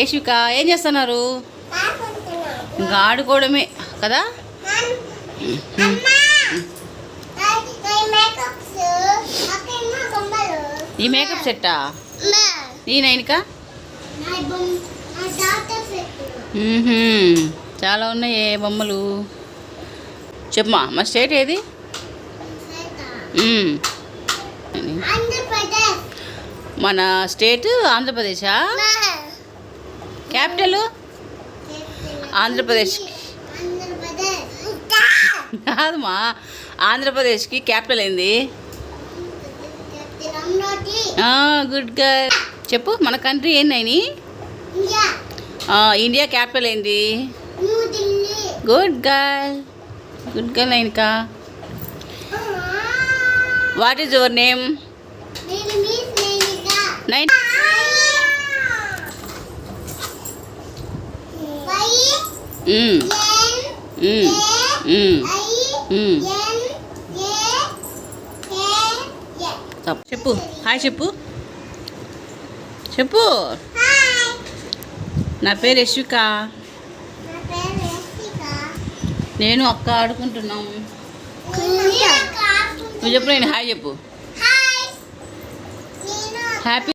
యశ్విక ఏం చేస్తున్నారు? ఇంకా ఆడుకోవడమే కదా. ఈ మేకప్ సెట్టా నేనైనక చాలా ఉన్నాయి బొమ్మలు. చెప్పమా మా స్టేట్ ఏది? మన స్టేట్ ఆంధ్రప్రదేశా? క్యాపిటల్ ఆంధ్రప్రదేశ్ కాదమ్మా, ఆంధ్రప్రదేశ్కి క్యాపిటల్ ఏంది? Good girl. చెప్పు మన కంట్రీ ఏంది? ఇండియా క్యాపిటల్ ఏంది? Good girl, good girl. అయినక what is your name? Nine. చెప్పు హాయ్ చెప్పు. చెప్పు నా పేరు యశ్విక. నేను అక్క ఆడుకుంటున్నాము. నువ్వు చెప్పు, నేను హాయ్ చెప్పు. హ్యాపీ